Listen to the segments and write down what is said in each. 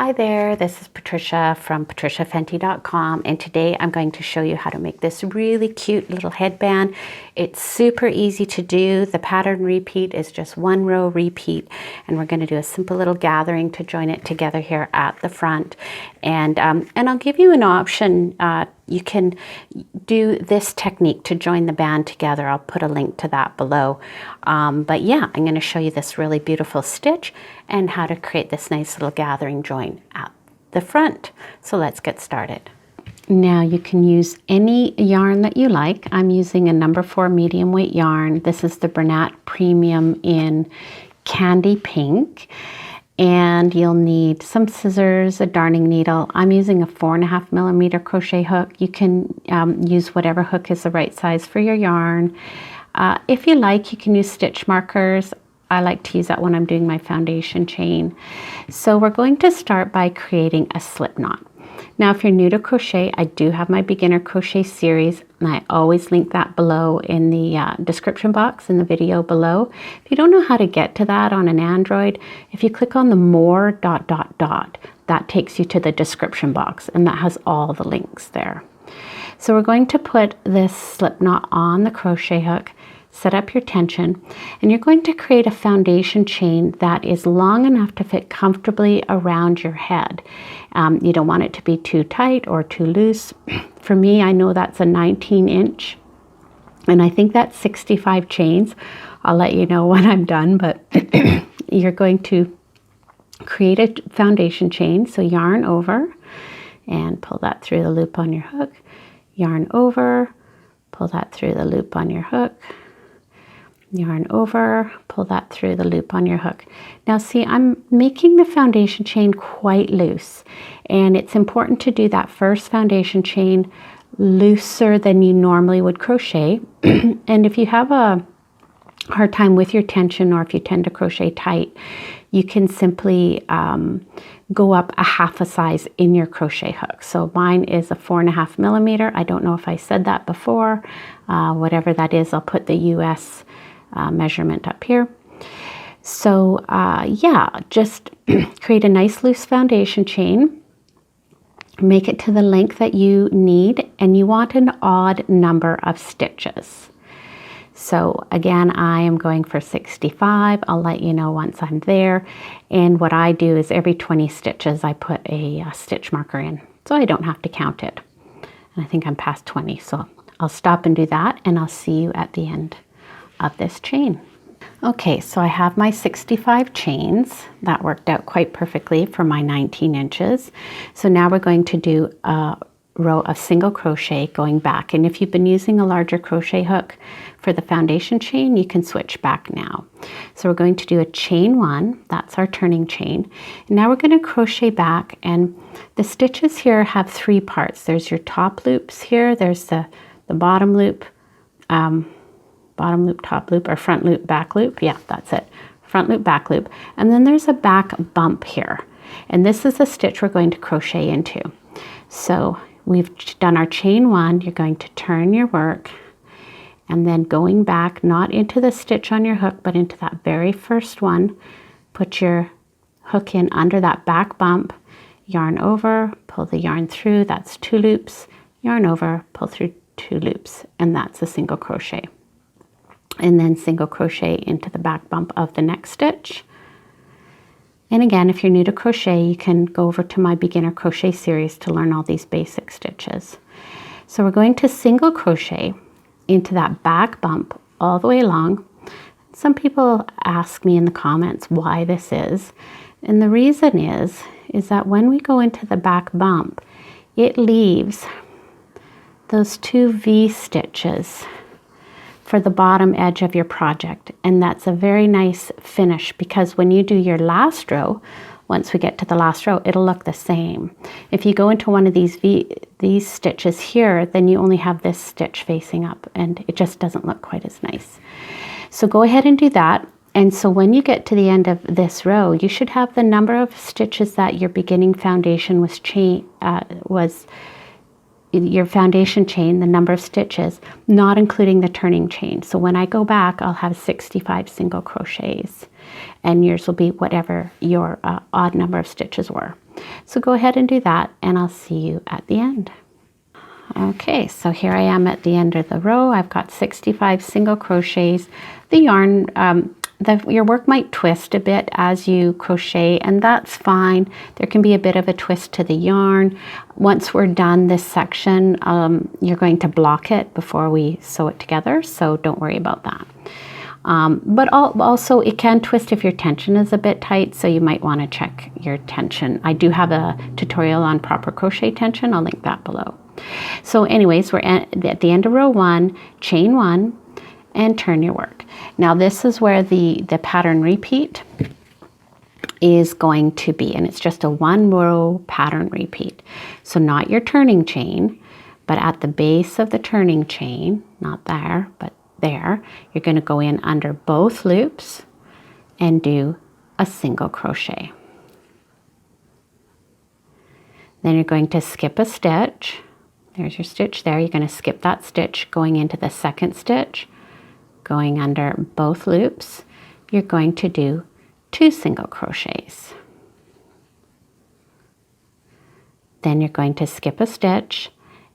Hi there, this is Patricia from patriciafenty.com, and today I'm going to show you how to make this really cute little headband. It's super easy to do. The pattern repeat is just one row repeat, and we're going to do a simple little gathering to join it together here at the front. And I'll give you an option. You can do this technique to join the band together. I'll put a link to that below. But yeah, I'm going to show you this really beautiful stitch and how to create this nice little gathering join at the front. So let's get started. Now you can use any yarn that you like. I'm using a number 4 medium weight yarn. This is the Bernat Premium in Candy Pink. And you'll need some scissors, a darning needle. I'm using a 4.5 millimeter crochet hook. You can use whatever hook is the right size for your yarn. If you like, you can use stitch markers. I like to use that when I'm doing my foundation chain. So we're going to start by creating a slip knot. Now, if you're new to crochet, I do have my beginner crochet series, and I always link that below in the description box in the video below. If you don't know how to get to that on an Android, if you click on the more ... that takes you to the description box, and that has all the links there. So we're going to put this slip knot on the crochet hook, set up your tension, and you're going to create a foundation chain that is long enough to fit comfortably around your head. You don't want it to be too tight or too loose. For me, I know that's a 19-inch, and I think that's 65 chains. I'll let you know when I'm done, but you're going to create a foundation chain. So yarn over and pull that through the loop on your hook. Yarn over, pull that through the loop on your hook. Yarn over, pull that through the loop on your hook. Now see, I'm making the foundation chain quite loose, and it's important to do that first foundation chain looser than you normally would crochet. And if you have a hard time with your tension, or if you tend to crochet tight, you can simply go up a half a size in your crochet hook. So mine is a 4.5 millimeter. I don't know if I said that before. Whatever that is, I'll put the US measurement up here. So yeah, just create a nice loose foundation chain, make it to the length that you need, and you want an odd number of stitches. So again, I am going for 65. I'll let you know once I'm there. And what I do is every 20 stitches, I put a stitch marker in, so I don't have to count it. And I think I'm past 20, so I'll stop and do that, and I'll see you at the end of this chain. Okay, so I have my 65 chains. That worked out quite perfectly for my 19 inches. So now we're going to do a row of single crochet going back. And if you've been using a larger crochet hook for the foundation chain, you can switch back now. So we're going to do a chain 1, that's our turning chain. And now we're going to crochet back, and the stitches here have 3 parts. There's your top loops here, there's the bottom loop, bottom loop, top loop, or front loop, back loop. Yeah, that's it. Front loop, back loop. And then there's a back bump here. And this is the stitch we're going to crochet into. So we've done our chain 1. You're going to turn your work, and then going back, not into the stitch on your hook, but into that very first one. Put your hook in under that back bump, yarn over, pull the yarn through. That's 2 loops. Yarn over, pull through 2 loops, and that's a single crochet. And then single crochet into the back bump of the next stitch. And again, if you're new to crochet, you can go over to my beginner crochet series to learn all these basic stitches. So we're going to single crochet into that back bump all the way along. Some people ask me in the comments why this is. And the reason is that when we go into the back bump, it leaves those 2 V stitches for the bottom edge of your project, and that's a very nice finish, because when you do your last row, once we get to the last row, it'll look the same. If you go into one of these stitches here, then you only have this stitch facing up, and it just doesn't look quite as nice. So go ahead and do that. And so when you get to the end of this row, you should have the number of stitches that your beginning foundation was your foundation chain, the number of stitches, not including the turning chain. So when I go back, I'll have 65 single crochets, and yours will be whatever your odd number of stitches were. So go ahead and do that, and I'll see you at the end. Okay, so here I am at the end of the row. I've got 65 single crochets. The yarn, your work might twist a bit as you crochet, and that's fine. There can be a bit of a twist to the yarn. Once we're done this section, you're going to block it before we sew it together, so don't worry about that. But also it can twist if your tension is a bit tight, so you might want to check your tension. I do have a tutorial on proper crochet tension. I'll link that below. So anyways, we're at the end of row 1, chain 1, and turn your work. Now this is where the pattern repeat is going to be, and it's just a 1 row pattern repeat. So not your turning chain, but at the base of the turning chain, not there, but there, you're going to go in under both loops and do a single crochet. Then you're going to skip a stitch. There's your stitch there. You're going to skip that stitch, going into the second stitch, going under both loops. You're going to do 2 single crochets. Then you're going to skip a stitch,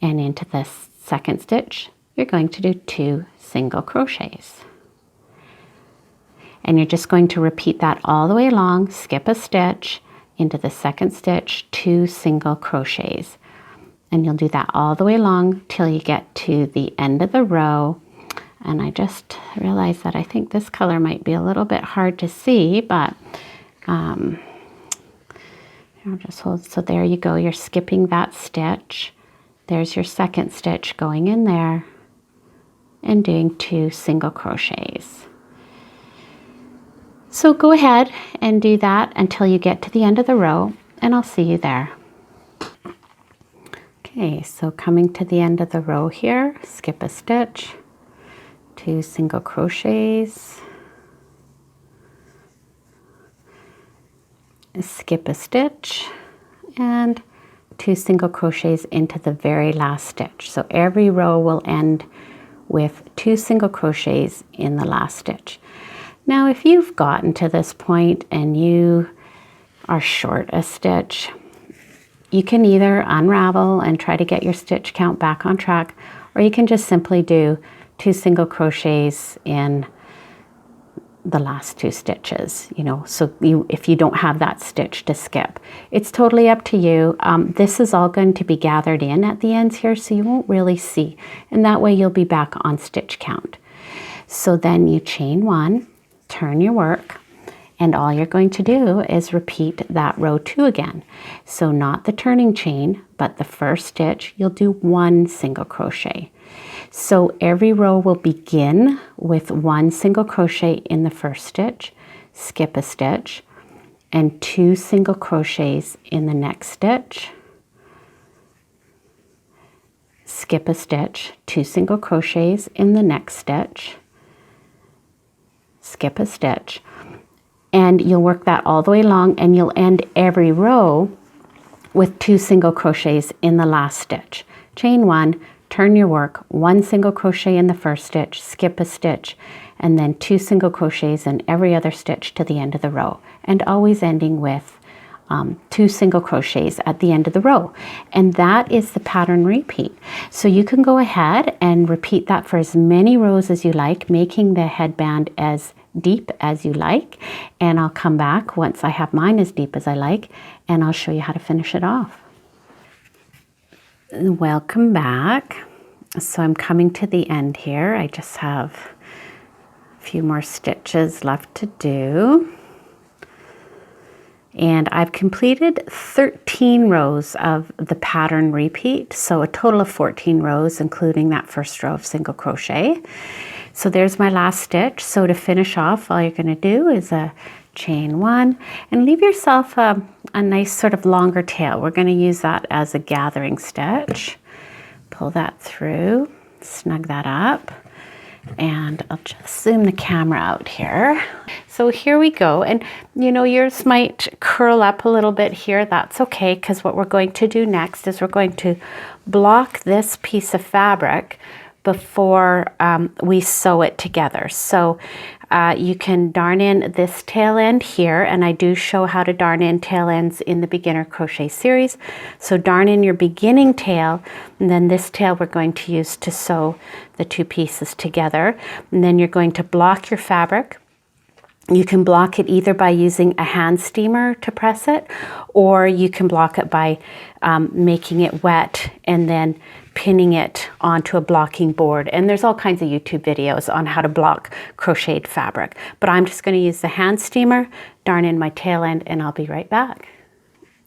and into the second stitch, you're going to do 2 single crochets. And you're just going to repeat that all the way along, skip a stitch, into the second stitch, 2 single crochets. And you'll do that all the way along till you get to the end of the row. And I just realized that I think this color might be a little bit hard to see, but I'll just hold. So there you go, you're skipping that stitch. There's your second stitch going in there and doing 2 single crochets. So go ahead and do that until you get to the end of the row, and I'll see you there. Okay, so coming to the end of the row here, skip a stitch, 2 single crochets, skip a stitch, and 2 single crochets into the very last stitch. So every row will end with 2 single crochets in the last stitch. Now if you've gotten to this point and you are short a stitch, you can either unravel and try to get your stitch count back on track, or you can just simply do 2 single crochets in the last 2 stitches, so if you don't have that stitch to skip. It's totally up to you. This is all going to be gathered in at the ends here, so you won't really see, and that way you'll be back on stitch count. So then you chain 1, turn your work, and all you're going to do is repeat that row 2 again. So not the turning chain, but the first stitch, you'll do 1 single crochet. So every row will begin with 1 single crochet in the first stitch, skip a stitch, and 2 single crochets in the next stitch, skip a stitch, 2 single crochets in the next stitch, skip a stitch, and you'll work that all the way along, and you'll end every row with 2 single crochets in the last stitch. Chain 1, turn your work, 1 single crochet in the first stitch, skip a stitch, and then 2 single crochets in every other stitch to the end of the row, and always ending with 2 single crochets at the end of the row. And that is the pattern repeat. So you can go ahead and repeat that for as many rows as you like, making the headband as deep as you like, and I'll come back once I have mine as deep as I like, and I'll show you how to finish it off. Welcome back. So I'm coming to the end here. I just have a few more stitches left to do, and I've completed 13 rows of the pattern repeat, so a total of 14 rows, including that first row of single crochet. So there's my last stitch. So to finish off, all you're going to do is a chain 1 and leave yourself a nice sort of longer tail. We're going to use that as a gathering stitch. Pull that through, snug that up, And I'll just zoom the camera out here. So here we go. And you know, yours might curl up a little bit here. That's okay, because what we're going to do next is we're going to block this piece of fabric before we sew it together. So you can darn in this tail end here, and I do show how to darn in tail ends in the beginner crochet series. So darn in your beginning tail, and then this tail we're going to use to sew the two pieces together. And then you're going to block your fabric. You can block it either by using a hand steamer to press it, or you can block it by making it wet and then pinning it onto a blocking board. And there's all kinds of YouTube videos on how to block crocheted fabric. But I'm just going to use the hand steamer, darn in my tail end, and I'll be right back.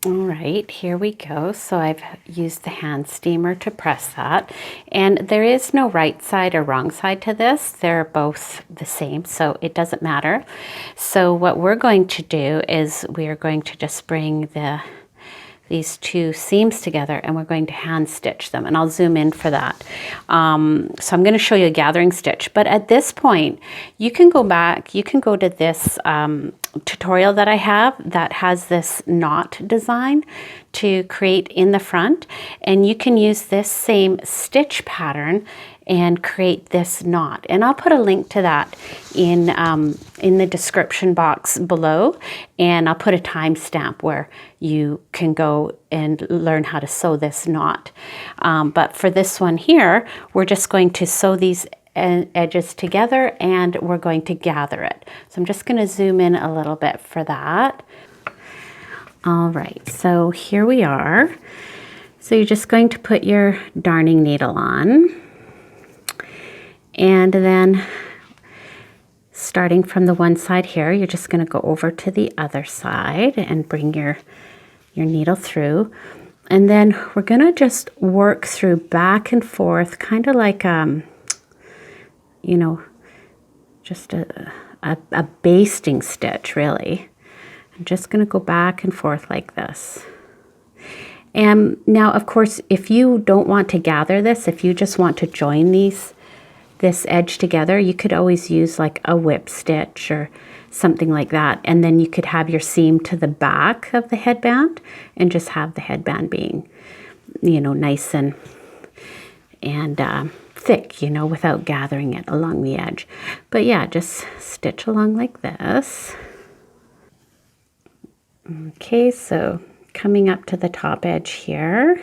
All right, here we go. So I've used the hand steamer to press that. And there is no right side or wrong side to this. They're both the same, so it doesn't matter. So what we're going to do is we are going to just bring these two seams together, and we're going to hand stitch them, and I'll zoom in for that. So I'm going to show you a gathering stitch, but at this point you can go back, you can go to this tutorial that I have that has this knot design to create in the front, and you can use this same stitch pattern and create this knot. And I'll put a link to that in the description box below, and I'll put a timestamp where you can go and learn how to sew this knot. But for this one here, we're just going to sew these edges together, and we're going to gather it. So I'm just going to zoom in a little bit for that. All right, so here we are. So you're just going to put your darning needle on, and then starting from the one side here, you're just going to go over to the other side and bring your needle through. And then we're going to just work through back and forth, kind of like you know, just a basting stitch, really. I'm just going to go back and forth like this. And now, of course, if you don't want to gather this, if you just want to join this edge together, you could always use like a whip stitch or something like that. And then you could have your seam to the back of the headband and just have the headband being, you know, nice and thick, you know, without gathering it along the edge. But yeah, just stitch along like this. Okay, so coming up to the top edge here.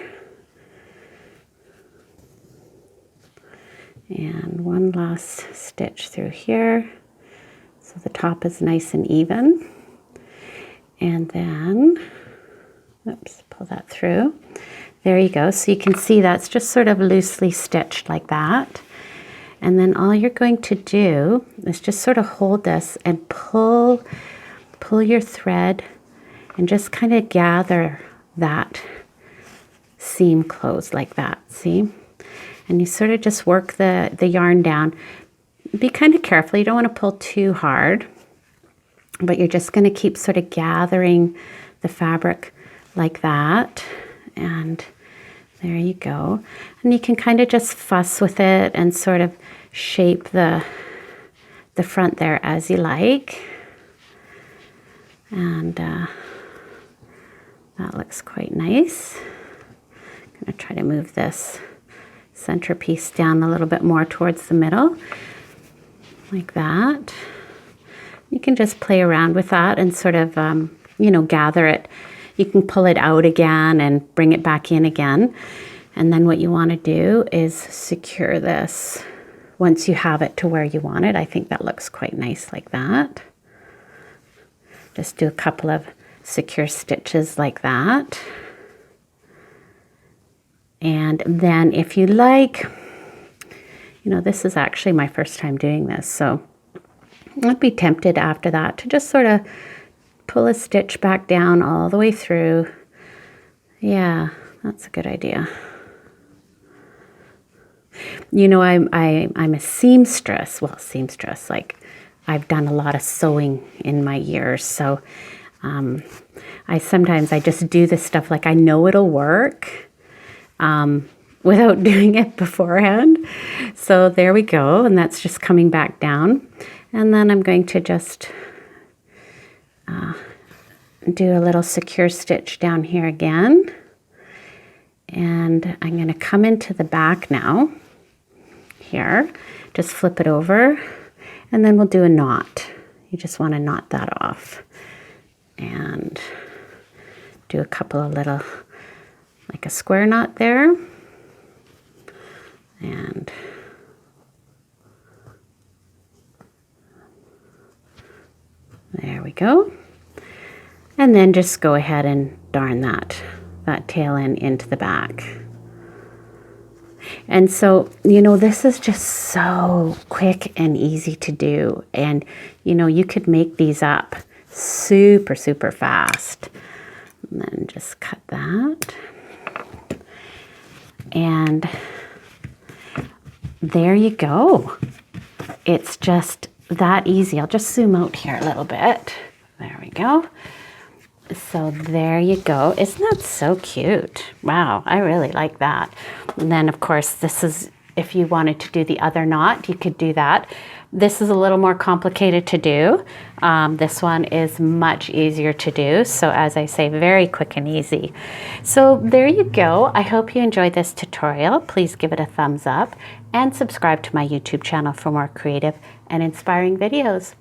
And one last stitch through here. So the top is nice and even. And then, oops, pull that through. There you go. So you can see that's just sort of loosely stitched like that. And then all you're going to do is just sort of hold this and pull your thread and just kind of gather that seam closed like that, see? And you sort of just work the yarn down. Be kind of careful, you don't want to pull too hard, but you're just going to keep sort of gathering the fabric like that. And there you go. And you can kind of just fuss with it and sort of shape the front there as you like. And that looks quite nice. I'm going to try to move this centerpiece down a little bit more towards the middle, like that. You can just play around with that and sort of, you know, gather it. You can pull it out again and bring it back in again. And then what you want to do is secure this once you have it to where you want it. I think that looks quite nice like that. Just do a couple of secure stitches like that. And then if you like, you know, this is actually my first time doing this, so I'd be tempted after that to just sort of pull a stitch back down all the way through. Yeah, that's a good idea. You know, I'm a seamstress. Well, seamstress, like I've done a lot of sewing in my years, so I sometimes just do this stuff like I know it'll work. without doing it beforehand. So there we go, and that's just coming back down. And then I'm going to just do a little secure stitch down here again. And I'm going to come into the back now. Here, just flip it over, and then we'll do a knot. You just want to knot that off. And do a couple of little, like a square knot there. And there we go. And then just go ahead and darn that tail end into the back. And so, you know, this is just so quick and easy to do. And, you know, you could make these up super, super fast. And then just cut that. And there you go. It's just that easy. I'll just zoom out here a little bit. There we go. So there you go. Isn't that so cute? Wow, I really like that. And then of course, this is, if you wanted to do the other knot, you could do that. This is a little more complicated to do. This one is much easier to do. So as I say, very quick and easy. So there you go. I hope you enjoyed this tutorial. Please give it a thumbs up and subscribe to my YouTube channel for more creative and inspiring videos.